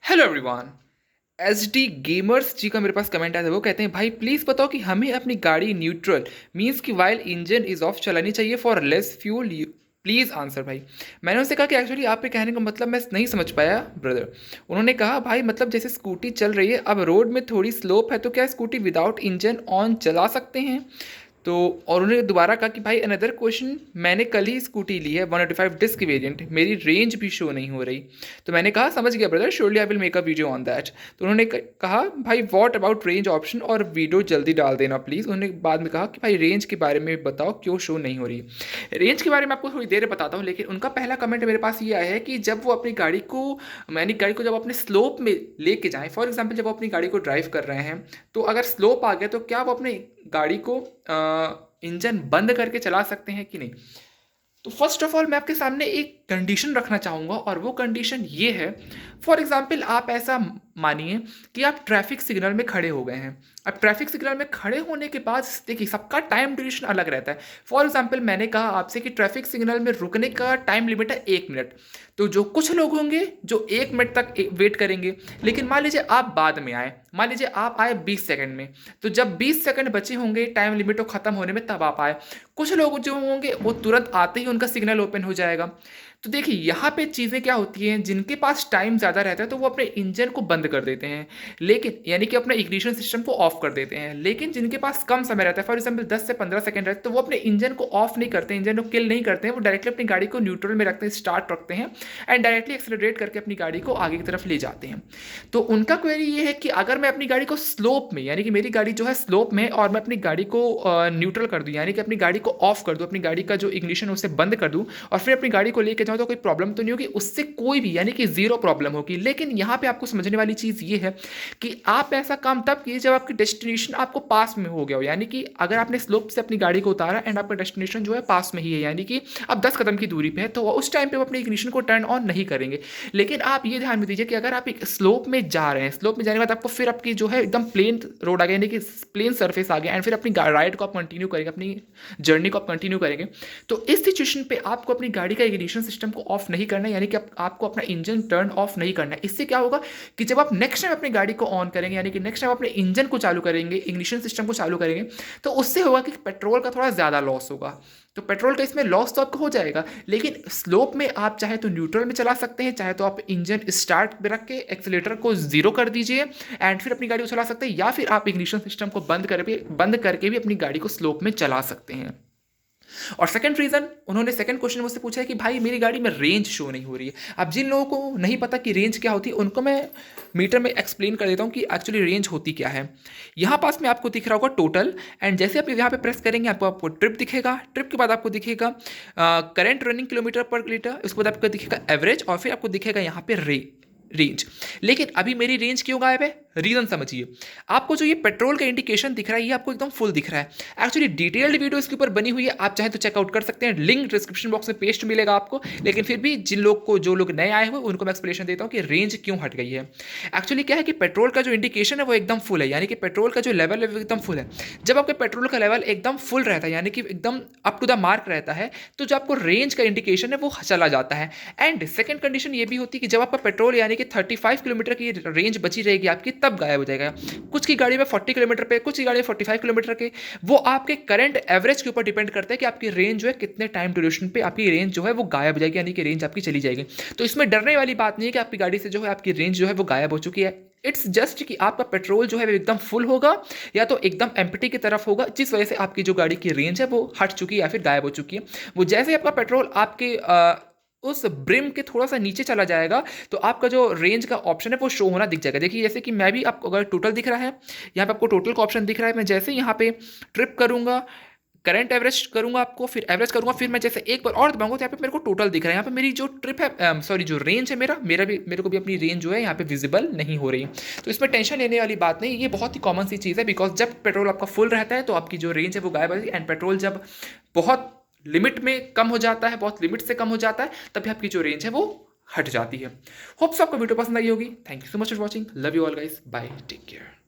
Hello everyone. H D gamers ji का मेरे पास comment आया था। वो कहते हैं भाई प्लीज़ बताओ कि हमें अपनी गाड़ी न्यूट्रल मीन्स कि वाइल इंजन इज़ ऑफ चलानी चाहिए for less fuel. Please answer भाई। मैंने उनसे कहा कि एक्चुअली आपके कहने का मतलब मैं नहीं समझ पाया ब्रदर। उन्होंने कहा भाई मतलब जैसे स्कूटी चल रही है, अब रोड में थोड़ी स्लोप है तो क्या स्कूटी विदाउट इंजन ऑन चला सकते हैं? तो और उन्होंने दोबारा कहा कि भाई अनदर क्वेश्चन, मैंने कल ही स्कूटी ली है 185 डिस्क वेरिएंट, मेरी रेंज भी शो नहीं हो रही। तो मैंने कहा समझ गया brother, surely I will make a video on that. तो उन्होंने कहा भाई व्हाट अबाउट रेंज ऑप्शन, और वीडियो जल्दी डाल देना प्लीज़। उन्होंने बाद में कहा कि भाई रेंज के बारे में बताओ क्यों शो नहीं हो रही। रेंज के बारे में आपको थोड़ी देर में बताता हूँ, लेकिन उनका पहला कमेंट मेरे पास ये आया है कि जब वो अपनी गाड़ी को जब अपने स्लोप में लेके जाएं, फॉर एग्जाम्पल जब वो अपनी गाड़ी को ड्राइव कर रहे हैं तो अगर स्लोप आ गया तो क्या वो अपनी गाड़ी को इंजन बंद करके चला सकते हैं कि नहीं। तो फर्स्ट ऑफ ऑल मैं आपके सामने एक कंडीशन रखना चाहूँगा, और वो कंडीशन ये है, फॉर एग्जाम्पल आप ऐसा मानिए कि आप ट्रैफिक सिग्नल में खड़े हो गए हैं। अब ट्रैफिक सिग्नल में खड़े होने के बाद देखिए सबका टाइम ड्यूरेशन अलग रहता है। फॉर एग्जाम्पल मैंने कहा आपसे कि ट्रैफिक सिग्नल में रुकने का टाइम लिमिट है 1 मिनट। तो जो कुछ लोग होंगे जो 1 मिनट तक वेट करेंगे, लेकिन मान लीजिए आप बाद में आए, मान लीजिए आप आए 20 सेकंड में, तो जब 20 सेकंड बचे होंगे टाइम लिमिट को ख़त्म होने में तब आप आए। कुछ लोग जो होंगे वो तुरंत आते ही उनका सिग्नल ओपन हो जाएगा। तो देखिए यहाँ पे चीज़ें क्या होती हैं, जिनके पास टाइम ज़्यादा रहता है तो वो अपने इंजन को बंद कर देते हैं, लेकिन यानी कि अपने इग्निशन सिस्टम को ऑफ कर देते हैं। लेकिन जिनके पास कम समय रहता है, फॉर एग्जाम्पल 10 से 15 सेकंड रहता है, तो वो अपने इंजन को ऑफ नहीं करते, इंजन को किल नहीं करते हैं, वो डायरेक्टली अपनी गाड़ी को न्यूट्रल में रखते हैं, स्टार्ट रखते हैं एंड डायरेक्टली एक्सेलरेट करके अपनी गाड़ी को आगे की तरफ ले जाते हैं। तो उनका क्वेरी ये है कि अगर मैं अपनी गाड़ी को स्लोप में, यानी कि मेरी गाड़ी जो है स्लोप में, और मैं अपनी गाड़ी को न्यूट्रल कर दूँ, यानी कि अपनी गाड़ी को ऑफ कर दूँ, अपनी गाड़ी का जो इग्निशन है उसे बंद कर दूँ और फिर अपनी गाड़ी को लेके जाऊँ, तो कोई प्रॉब्लम तो नहीं होगी, उससे कोई भी यानी कि जीरो प्रॉब्लम होगी। लेकिन यहाँ पे आपको समझने वाली चीज़ ये है कि आप ऐसा काम तब कीजिए जब आपकी डेस्टिनेशन आपको पास में हो गया हो, यानी कि अगर आपने स्लोप से अपनी गाड़ी को उतारा एंड आपका डेस्टिनेशन जो है पास में ही है, यानी कि अब 10 कदम की दूरी पे है, तो उस टाइम पे वो अपने इग्निशन को टर्न ऑन नहीं करेंगे। लेकिन आप ये ध्यान में दीजिए कि अगर आप एक स्लोप में जा रहे हैं, स्लोप में जाने के बाद आपको फिर आपकी जो है एकदम प्लेन रोड आ गया, यानी कि प्लेन सर्फेस आ गया, एंड फिर अपनी राइड को आप कंटिन्यू करेंगे, अपनी जर्नी को आप कंटिन्यू करेंगे, तो इस सिचुएशन पे आपको अपनी गाड़ी का इग्निशन सिस्टम को ऑफ नहीं करना है, यानी कि आपको अपना इंजन टर्न ऑफ नहीं करना है। इससे क्या होगा कि जब आप नेक्स्ट टाइम अपनी गाड़ी को ऑन करेंगे, यानी कि नेक्स्ट टाइम अपने इंजन को चालू करेंगे, इग्निशन सिस्टम को चालू करेंगे, तो उससे होगा कि पेट्रोल का थोड़ा ज़्यादा लॉस होगा। तो पेट्रोल का इसमें लॉस तो आपको हो जाएगा, लेकिन स्लोप में आप चाहे तो न्यूट्रल में चला सकते हैं, चाहे तो आप इंजन स्टार्ट में रख के एक्सीलेटर को जीरो कर दीजिए एंड फिर अपनी गाड़ी को चला सकते हैं, या फिर आप इग्निशन सिस्टम को बंद करके भी अपनी गाड़ी को स्लोप में चला सकते हैं। और सेकंड रीजन, उन्होंने सेकंड क्वेश्चन मुझसे पूछा है कि भाई मेरी गाड़ी में रेंज शो नहीं हो रही है। अब जिन लोगों को नहीं पता कि रेंज क्या होती है, उनको मैं मीटर में एक्सप्लेन कर देता हूँ कि एक्चुअली रेंज होती क्या है। यहाँ पास में आपको दिख रहा होगा टोटल, एंड जैसे आप यहाँ पे प्रेस करेंगे आपको ट्रिप दिखेगा, ट्रिप के बाद आपको दिखेगा करंट रनिंग किलोमीटर पर लीटर, उसके बाद आपको दिखेगा एवरेज, और फिर आपको दिखेगा यहाँ पे रेंज। लेकिन अभी मेरी रेंज क्यों गायब है, रीजन समझिए। आपको जो ये पेट्रोल का इंडिकेशन दिख रहा है ये आपको एकदम फुल दिख रहा है। एक्चुअली डिटेल्ड वीडियो इसके ऊपर बनी हुई है, आप चाहे तो चेकआउट कर सकते हैं, लिंक डिस्क्रिप्शन बॉक्स में पेस्ट मिलेगा आपको। लेकिन फिर भी जो लोग नए आए हुए उनको मैं एक्सप्लेनेशन देता हूँ कि रेंज क्यों हट गई है। एक्चुअली क्या है कि पेट्रोल का जो इंडिकेशन है वो एकदम फुल है, यानी कि पेट्रोल का जो लेवल है वो एकदम फुल है। जब आपके पेट्रोल का लेवल एकदम फुल रहता है, यानी कि एकदम अप टू द मार्क रहता है, तो जो आपको रेंज का इंडिकेशन है वो चला जाता है। एंड सेकेंड कंडीशन ये भी होती है कि जब आपका पेट्रोल यानी कि 35 किलोमीटर की रेंज बची रहेगी आपकी, तब गायब हो जाएगा। कुछ की गाड़ी में 40 किलोमीटर पे, कुछ की गाड़ी में 45 किलोमीटर के, वो आपके करंट एवरेज के ऊपर डिपेंड करता है कि आपकी रेंज जो है कितने टाइम ड्यूरेशन पे आपकी रेंज जो है वो गायब हो जाएगी, यानी कि रेंज आपकी चली जाएगी। तो इसमें डरने वाली बात नहीं है कि आपकी गाड़ी से जो है आपकी रेंज जो है वो गायब हो चुकी है। इट्स जस्ट कि आपका पेट्रोल जो है वो एकदम फुल होगा या तो एकदम एम्प्टी की तरफ होगा, जिस वजह से आपकी जो गाड़ी की रेंज है वो हट चुकी है या फिर गायब हो चुकी है। वो जैसे आपका पेट्रोल आपके उस ब्रिम के थोड़ा सा नीचे चला जाएगा तो आपका जो रेंज का ऑप्शन है वो शो होना दिख जाएगा। देखिए जैसे कि मैं भी आपको, अगर टोटल दिख रहा है, यहाँ पे आपको टोटल का ऑप्शन दिख रहा है, मैं जैसे यहाँ पे ट्रिप करूँगा, करंट एवरेज करूँगा, आपको फिर एवरेज करूँगा, फिर मैं जैसे एक बार और दबाऊंगा तो यहाँ पे मेरे को टोटल दिख रहा है। यहाँ पे मेरी जो ट्रिप है, सॉरी जो रेंज है मेरे को भी अपनी रेंज जो है यहाँ पे विजिबल नहीं हो रही। तो इसमें टेंशन लेने वाली बात नहीं, ये बहुत ही कॉमन सी चीज़ है, बिकॉज जब पेट्रोल आपका फुल रहता है तो आपकी जो रेंज है वो गायब हो जाती है, एंड पेट्रोल जब बहुत लिमिट में कम हो जाता है, बहुत लिमिट से कम हो जाता है, तभी आपकी जो रेंज है वो हट जाती है। होप्स आपको वीडियो पसंद आई होगी। Thank you so much for watching, love you all guys, bye, take care.